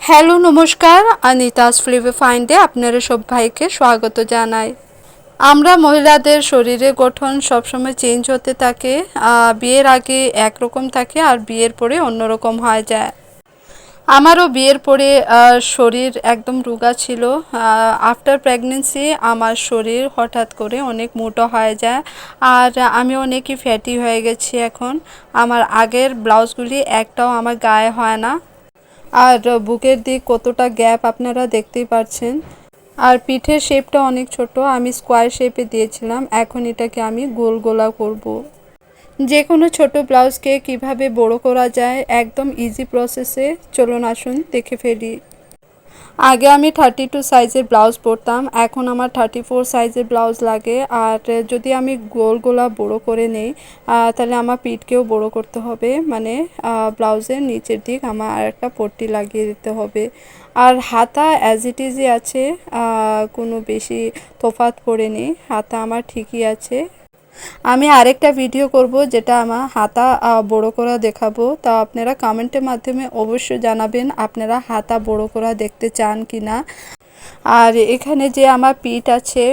Hello নমস্কার, Anita's flavour ফাইন্ডে আপনারা সবাইকে স্বাগত জানাই। আমরা মহিলাদের শরীরের গঠন সবসময় চেঞ্জ হতে থাকে। বিয়ের আগে একরকম থাকে আর বিয়ের পরে অন্যরকম হয়ে যায়। আমারও বিয়ের পরে শরীর একদম রোগা ছিল। আফটার প্রেগনেন্সি আমার শরীর হঠাৎ করে অনেক মোটা হয়ে যায় আর আমি অনেকই ফ্যাটি হয়ে গেছি। এখন আমার আগের ব্লাউজগুলি একটাও আমার গায়ে হয় না। আর বুকের দিক কতটা গ্যাপ আপনারা দেখতেই পাচ্ছেন। আর পিঠের শেপটা অনেক ছোট, আমি স্কোয়ার শেপে দিয়েছিলাম, এখন এটাকে আমি গোল গোলা করব। যে কোনো ছোট ব্লাউজকে কিভাবে বড় করা যায় একদম ইজি প্রসেসে, চলুন আসুন দেখে ফেলি। আগে আমি 32 সাইজের ব্লাউজ পরতাম, এখন আমার 34 সাইজের ব্লাউজ লাগে। আর যদি আমি গোল গোলা বড়ো করে নেই তাহলে আমার পিঠকেও বড়ো করতে হবে, মানে ব্লাউজের নিচের দিক আমার আর একটা পট্টি লাগিয়ে দিতে হবে। আর হাতা অ্যাজ ইট ইজই আছে, কোনো বেশি তফাৎ পড়েনি, হাতা আমার ঠিকই আছে। আমি আরেকটা ভিডিও করব যেটা আমার হাতা বড় করা দেখাবো, তা আপনারা কমেন্টের মাধ্যমে অবশ্যই জানাবেন আপনারা হাতা বড় করা দেখতে চান কি না। আর এখানে যে আমার পিঠ আছে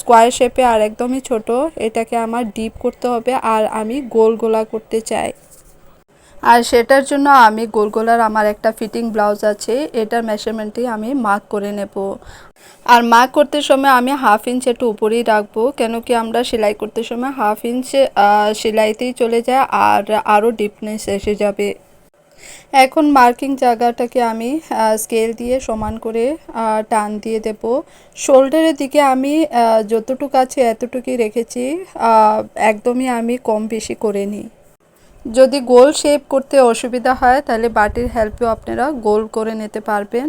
স্কোয়ার শেপে আর একদমই ছোট, এটাকে আমার ডিপ করতে হবে আর আমি গোল গোলা করতে চাই। আর সেটার জন্য আমি গোল গোলার আমার একটা ফিটিং ব্লাউজ আছে, এটার মেজারমেন্টই আমি মার্ক করে নেব। আর মার্ক করতে সময় আমি হাফ ইঞ্চ একটু উপরেই রাখবো, কেন কি আমরা সেলাই করতে সময় হাফ ইঞ্চ সেলাইতেই চলে যায় আর আরও ডিপনেস এসে যাবে। এখন মার্কিং জায়গাটাকে আমি স্কেল দিয়ে সমান করে টান দিয়ে দেব। শোল্ডারের দিকে আমি যতটুকু আছে এতটুকুই রেখেছি, একদমই আমি কম বেশি করে নিই। যদি গোল শেপ করতে অসুবিধা হয় তাহলে বাটির হেল্পেও আপনারা গোল করে নিতে পারবেন,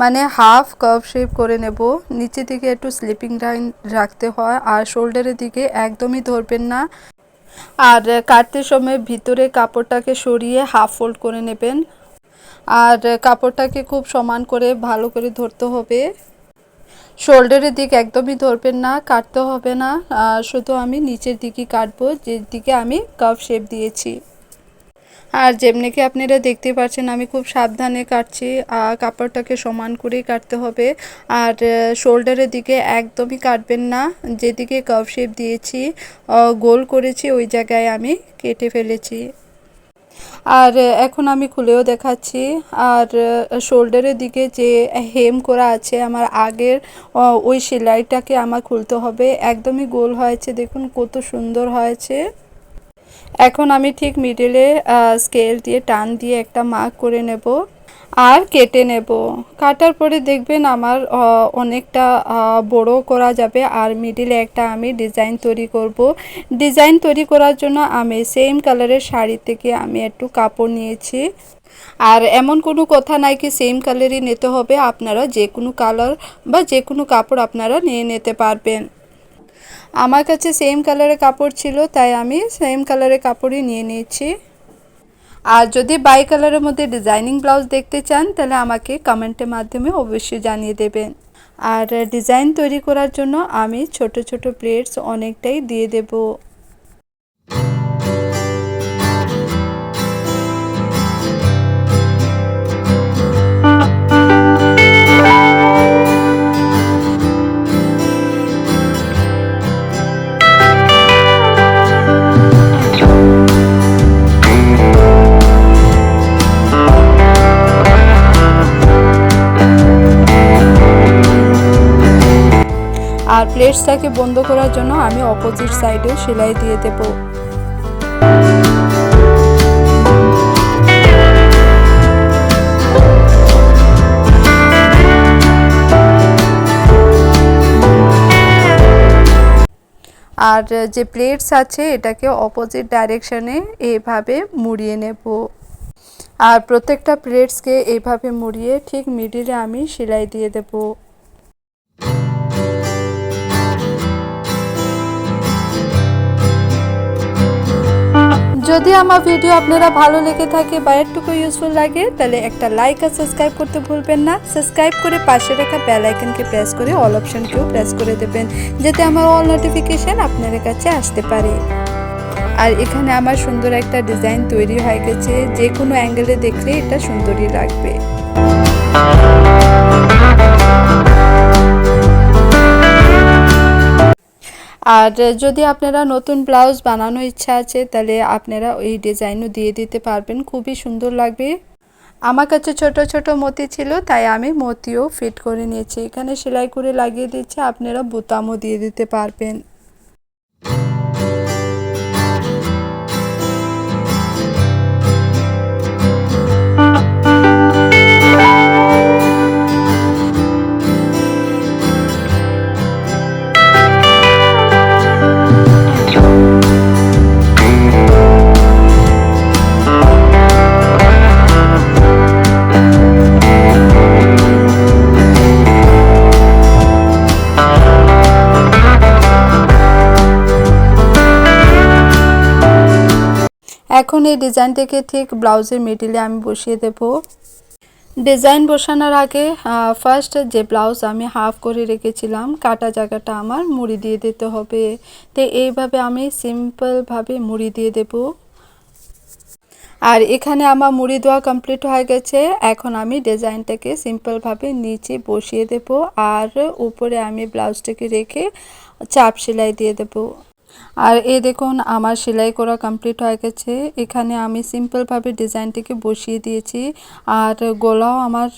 মানে হাফ কার্ভ শেপ করে নেব। নিচের দিকে একটু স্লিপিং লাইন রাখতে হয় আর শোল্ডারের দিকে একদমই ধরবেন না। আর কাটতে সময় ভিতরে কাপড়টাকে সরিয়ে হাফ ফোল্ড করে নেবেন আর কাপড়টাকে খুব সমান করে ভালো করে ধরতে হবে। শোল্ডারের দিক একদমই ধরবেন না, কাটতে হবে না, শুধু আমি নিচের দিকই কাটবো যে দিকে আমি কার্ভ শেপ দিয়েছি। আর যেমনি কি আপনারা দেখতে পাচ্ছেন আমি খুব সাবধানে কাটছি, কাপড়টাকে সমান করেই কাটতে হবে। আর শোল্ডারের দিকে একদমই কাটবেন না, যেদিকে কার্ভ শেপ দিয়েছি গোল করেছি ওই জায়গায় আমি কেটে ফেলেছি। আর এখন আমি খুলেও দেখাচ্ছি। আর শোল্ডারের দিকে যে হেম করা আছে আমার আগের ওই সেলাইটাকে আমার খুলতে হবে, একদমই গোল হয়েছে, দেখুন কত সুন্দর হয়েছে। এখন আমি ঠিক মিডলে স্কেল দিয়ে টান দিয়ে একটা মার্ক করে নেব আর কেটে নেব। কাটার পরে দেখবেন আমার অনেকটা বড় করা যাবে আর মিডিলে একটা আমি ডিজাইন তৈরি করব। ডিজাইন তৈরি করার জন্য আমি সেম কালারের শাড়ি থেকে আমি একটু কাপড় নিয়েছি। আর এমন কোনো কথা নাই কি সেম কালারই নিতে হবে, আপনারা যে কোনো কালার বা যে কোনো কাপড় আপনারা নিয়ে নিতে পারবেন। আমার কাছে সেম কালারের কাপড় ছিল তাই আমি সেম কালারের কাপড়ই নিয়ে নিয়েছি। আর যদি বাই কালারের মধ্যে ডিজাইনিং ব্লাউজ দেখতে চান তাহলে আমাকে কমেন্টের মাধ্যমে অবশ্যই জানিয়ে দেবেন। আর ডিজাইন তৈরি করার জন্য আমি ছোট ছোট প্লেটস অনেকটাই দিয়ে দেব। আর প্লেটসটাকে বন্ধ করার জন্য আমি অপোজিট সাইডেও সেলাই দিয়ে দেব। আর যে প্লেটস আছে এটাকে অপোজিট ডাইরেকশনে এইভাবে মুড়িয়ে নেব। আর প্রত্যেকটা প্লেটসকে এইভাবে মুড়িয়ে ঠিক মিডিলে আমি সেলাই দিয়ে দেব। যদি আমার ভিডিও আপনারা ভালো লেগে থাকে বা একটুকু ইউজফুল লাগে তাহলে একটা লাইক আর সাবস্ক্রাইব করতে ভুলবেন না। সাবস্ক্রাইব করে পাশে রাখা বেল আইকনকে প্রেস করে অল অপশনকেও প্রেস করে দেবেন, যাতে আমার অল নোটিফিকেশন আপনাদের কাছে আসতে পারে। আর এখানে আমার সুন্দর একটা ডিজাইন তৈরি হয়ে গেছে, যে কোনো অ্যাঙ্গেলে দেখলে এটা সুন্দরই লাগবে। আর যদি আপনারা নতুন ব্লাউজ বানানোর ইচ্ছা আছে তাহলে আপনারা ওই ডিজাইনও দিয়ে দিতে পারবেন, খুবই সুন্দর লাগবে। আমার কাছে ছোট ছোট মতি ছিল তাই আমি মতিও ফিট করে নিয়েছি, এখানে সেলাই করে লাগিয়ে দিচ্ছি, আপনারা বোতামও দিয়ে দিতে পারবেন। এখন এই ডিজাইনটাকে ঠিক ব্লাউজের মিডিলে আমি বসিয়ে দেব। ডিজাইন বসানোর আগে ফার্স্ট যে ব্লাউজ আমি হাফ করে রেখেছিলাম কাটা জায়গাটা আমার মুড়ি দিয়ে দিতে হবে। তো এইভাবে আমি সিম্পলভাবে মুড়ি দিয়ে দেব। আর এখানে আমার মুড়ি দেওয়া কমপ্লিট হয়ে গেছে। এখন আমি ডিজাইনটাকে সিম্পলভাবে নিচে বসিয়ে দেব আর উপরে আমি ব্লাউজটাকে রেখে চাপ সেলাই দিয়ে দেব। আর এই দেখুন আমার সেলাই করা কমপ্লিট হয়ে গেছে। এখানে আমি সিম্পলভাবে ডিজাইনটিকে বসিয়ে দিয়েছি আর গলাও আমার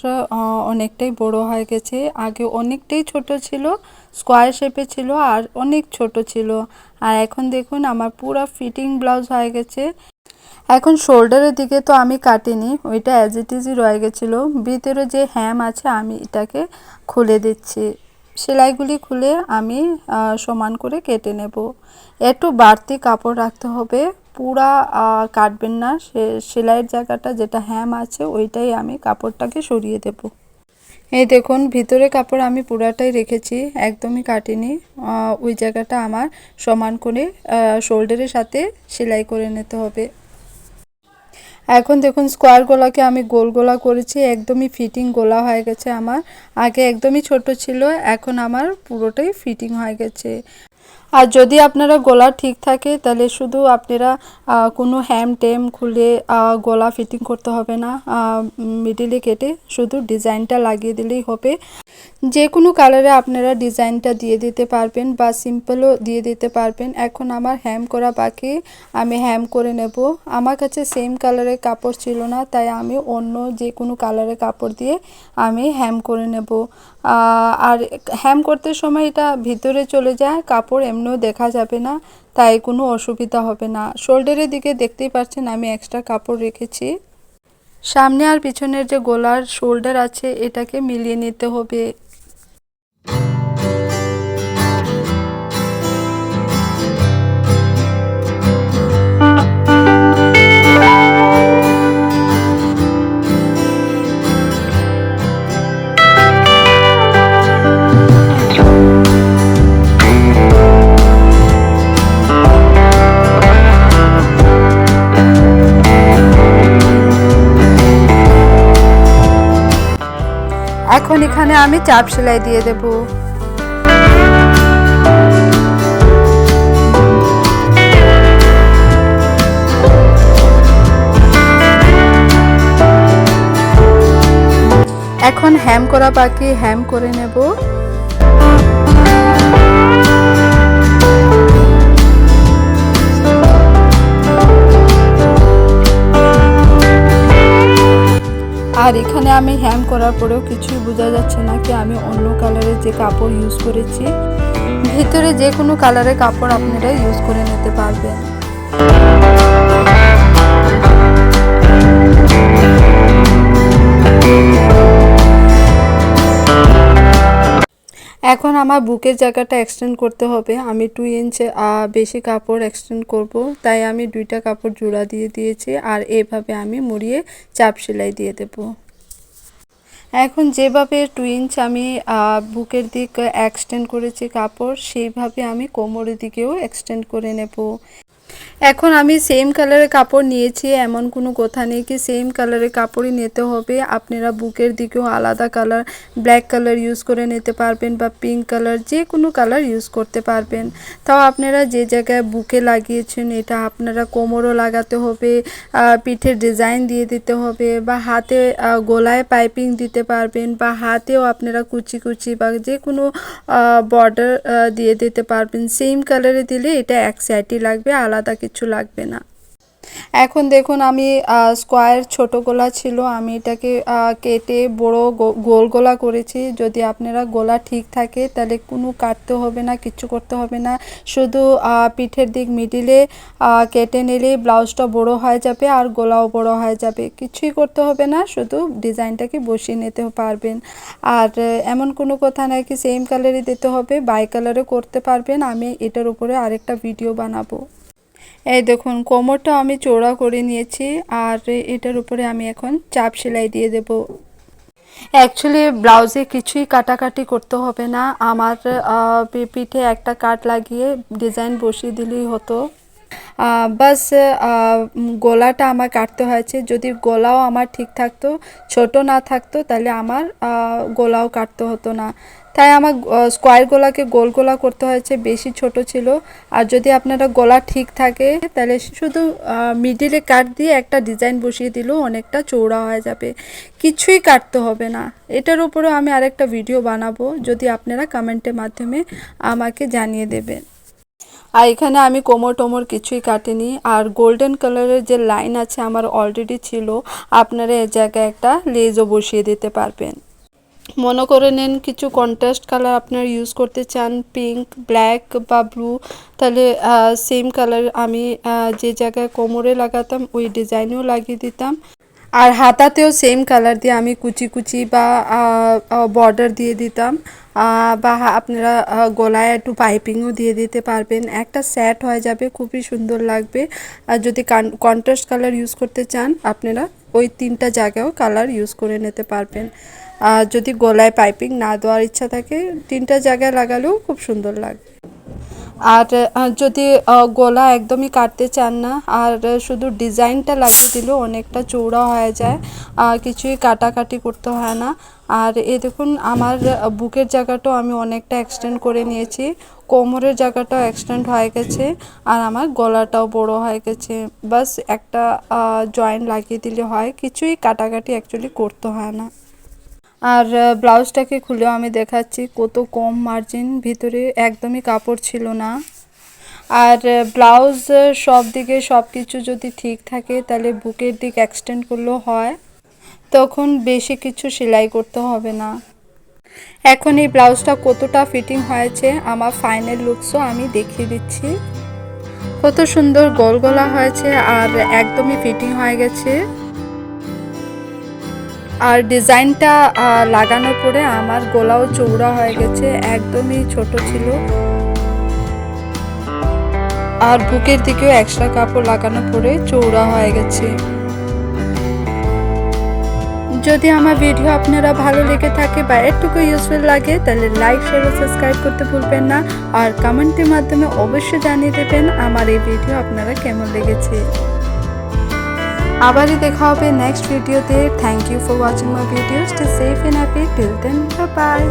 অনেকটাই বড় হয়ে গেছে। আগে অনেকটাই ছোট ছিল, স্কোয়ার শেপে ছিল আর অনেক ছোট ছিল, আর এখন দেখুন আমার পুরো ফিটিং ব্লাউজ হয়ে গেছে। এখন শোল্ডারের দিকে তো আমি কাটিনি, ওইটা অ্যাজ ইট ইজই রয়ে গেছিলো। ভিতরে যে হ্যাম আছে আমি এটাকে খুলে দিচ্ছি। সেলাইগুলি খুলে আমি সমান করে কেটে নেব। একটু বাড়তি কাপড় রাখতে হবে, পুরা কাটবেন না। সেলাইয়ের জায়গাটা যেটা হ্যাম আছে ওইটাই আমি কাপড়টাকে সরিয়ে দেব। এই দেখুন ভিতরে কাপড় আমি পুরাটাই রেখেছি, একদমই কাটিনি। ওই জায়গাটা আমার সমান করে শোল্ডারের সাথে সেলাই করে নিতে হবে। এখন দেখুন স্কোয়ার গলাকে আমি গোল গলা করেছি, একদমই ফিটিং গলা হয়ে গেছে আমার। আগে একদমই ছোট ছিল, এখন আমার পুরোটাই ফিটিং হয়ে গেছে। আর যদি আপনারা গলা ঠিক থাকে তাহলে শুধু আপনারা কোনো হ্যাম টেম খুলে গলা ফিটিং করতে হবে না, মিডিলে কেটে শুধু ডিজাইনটা লাগিয়ে দিলেই হবে। যে কোনো কালারে আপনারা ডিজাইনটা দিয়ে দিতে পারবেন বা সিম্পলও দিয়ে দিতে পারবেন। এখন আমার হ্যাম করা বাকি, আমি হ্যাম করে নেব। আমার কাছে সেম কালারের কাপড় ছিল না তাই আমি অন্য যে কোনো কালারের কাপড় দিয়ে আমি হ্যাম করে নেব। আর হ্যাম করতে সময় এটা ভিতরে চলে যায়, কাপড় এমনিও দেখা যাবে না, তাই কোনো অসুবিধা হবে না। শোল্ডারের দিকে দেখতেই পাচ্ছেন আমি এক্সট্রা কাপড় রেখেছি। সামনে আর পিছনের যে গলার শোল্ডার আছে এটাকে মিলিয়ে নিতে হবে। এখন এখানে আমি চাপ সেলাই দিয়ে দেব। এখন হ্যাম করা বাকি, হ্যাম করে নেব। আর এখানে আমি হ্যাম করার পরেও কিছুই বোঝা যাচ্ছে না কি আমি অন্য কালারের যে কাপড় ইউজ করেছি। ভিতরে যে কোনো কালারের কাপড় আপনারা ইউজ করে নিতে পারবেন। এখন আমার বুকের জায়গাটা এক্সটেন্ড করতে হবে। আমি 2 ইঞ্চ বেশি কাপড় এক্সটেন্ড করব, তাই আমি 2টা কাপড় জোড়া দিয়ে দিয়েছি আর এভাবে আমি মুড়িয়ে চাপ সেলাই দিয়ে দেব। এখন যেভাবে 2 ইঞ্চ আমি বুকের দিক এক্সটেন্ড করেছি কাপড়, সেইভাবে আমি কোমরের দিকেও এক্সটেন্ড করে নেব। এখন আমি সেম কালারের কাপড় নিয়েছি, এমন কোনো কথা নেই কি সেম কালারের কাপড়ই নিতে হবে। আপনারা বুকের দিকেও আলাদা কালার, ব্ল্যাক কালার ইউজ করে নিতে পারবেন বা পিঙ্ক কালার, যে কোনো কালার ইউজ করতে পারবেন। তাও আপনারা যে জায়গায় বুকে লাগিয়েছেন এটা আপনারা কোমরও লাগাতে হবে, পিঠের ডিজাইন দিয়ে দিতে হবে, বা হাতে গলায় পাইপিং দিতে পারবেন, বা হাতেও আপনারা কুচি কুচি বা যে কোনো বর্ডার দিয়ে দিতে পারবেন। সেম কালারে দিলে এটা এক সাইডই লাগবে, আলাদা কিছু লাগবে না। এখন দেখুন আমি স্কোয়ার ছোট গলা ছিল, আমি এটাকে কেটে বড় গোল গলা করেছি। যদি আপনারা গলা ঠিক থাকে তাহলে কোনো কাটতে হবে না, কিছু করতে হবে না, শুধু পিঠের দিক মিডিলে কেটে নিলে ব্লাউজটা বড় হয়ে যাবে আর গলাও বড় হয়ে যাবে, কিছুই করতে হবে না, শুধু ডিজাইনটাকে বসিয়ে নিতে পারবেন। আর এমন কোনো কথা নাই কি সেম কালারই দিতে হবে, বাই কালারও করতে পারবেন। আমি এটার উপরে আরেকটা ভিডিও বানাবো। এই দেখুন কোমরটা আমি চওড়া করে নিয়েছি, আর এটার উপরে আমি এখন চাপ সেলাই দিয়ে দেব। অ্যাকচুয়ালি ব্লাউজে কিছুই কাটাকাটি করতে হবে না, আমার পিঠে একটা কাট লাগিয়ে ডিজাইন বসিয়ে দিলেই হতো। বাস গলাটা আমার কাটতে হয়েছে, যদি গলাও আমার ঠিক থাকতো, ছোট না থাকতো, তাহলে আমার গলাও কাটতে হতো না। তাই আমার স্কোয়ার গলাকে গোল গলা করতে হয়েছে, বেশি ছোট ছিল। আর যদি আপনারা গলা ঠিক থাকে তাহলে শুধু মিডিলে কাট দিয়ে একটা ডিজাইন বসিয়ে দিলেও অনেকটা চওড়া হয়ে যাবে, কিছুই কাটতে হবে না। এটার উপরেও আমি আরেকটা ভিডিও বানাবো, যদি আপনারা কমেন্টের মাধ্যমে আমাকে জানিয়ে দেবেন। আর এখানে আমি কোমর টোমর কিছুই কাটিনি। আর গোল্ডেন কালারের যে লাইন আছে আমার অলরেডি ছিল, আপনারা এ জায়গায় একটা লেজও বসিয়ে দিতে পারবেন। মনে করে নেন কিছু কন্ট্রাস্ট কালার আপনারা ইউজ করতে চান, পিঙ্ক, ব্ল্যাক বা ব্লু, তাহলে সেম কালার আমি যে জায়গায় কোমরে লাগাতাম ওই ডিজাইনেও লাগিয়ে দিতাম। আর হাতাতেও সেম কালার দিয়ে আমি কুচি কুচি বা বর্ডার দিয়ে দিতাম, বা আপনারা গলায় একটু পাইপিংও দিয়ে দিতে পারবেন, একটা সেট হয়ে যাবে, খুবই সুন্দর লাগবে। আর যদি কন্ট্রাস্ট কালার ইউজ করতে চান আপনারা ওই তিনটা জায়গায়ও কালার ইউজ করে নিতে পারবেন। আর যদি গলায় পাইপিং না দেওয়ার ইচ্ছা থাকে তিনটা জায়গায় লাগালেও খুব সুন্দর লাগবে। আর যদি গলা একদমই কাটতে চান না আর শুধু ডিজাইনটা লাগিয়ে দিলেও অনেকটা চওড়া হয়ে যায়, কিছুই কাটাকাটি করতে হয় না। আর এই দেখুন আমার বুকের জায়গাটাও আমি অনেকটা এক্সটেন্ড করে নিয়েছি, কোমরের জায়গাটাও এক্সটেন্ড হয়ে গেছে, আর আমার গলাটাও বড় হয়ে গেছে। বাস একটা জয়েন্ট লাগিয়ে দিলে হয়, কিছুই কাটাকাটি অ্যাকচুয়ালি করতে হয় না। আর ব্লাউজটাকে খুলেও আমি দেখাচ্ছি কত কম মার্জিন, ভিতরে একদমই কাপড় ছিল না। আর ব্লাউজ সব দিকে সব কিছু যদি ঠিক থাকে তাহলে বুকের দিক এক্সটেন্ড করলেও হয়, তখন বেশি কিছু সেলাই করতে হবে না। এখন এই ব্লাউজটা কতটা ফিটিং হয়েছে আমার ফাইনাল লুকসও আমি দেখিয়ে দিচ্ছি। কত সুন্দর গোল গলা হয়েছে আর একদমই ফিটিং হয়ে গেছে। আর ডিজাইনটা লাগানোর পরে আমার গলাও চওড়া হয়ে গেছে, একদমই ছোট ছিল। আর বুকের দিকেও এক্সট্রা কাপড় লাগানোর পরে চওড়া হয়ে গেছে। যদি আমার ভিডিও আপনারা ভালো লেগে থাকে বা একটুকু ইউজফুল লাগে তাহলে লাইক, শেয়ার ও সাবস্ক্রাইব করতে ভুলবেন না। আর কমেন্টের মাধ্যমে অবশ্যই জানিয়ে দেবেন আমার এই ভিডিও আপনারা কেমন লেগেছে। আবারই দেখা হবে নেক্সট ভিডিওতে। Thank you for watching my ভিডিও। Stay safe and happy till then, bye by.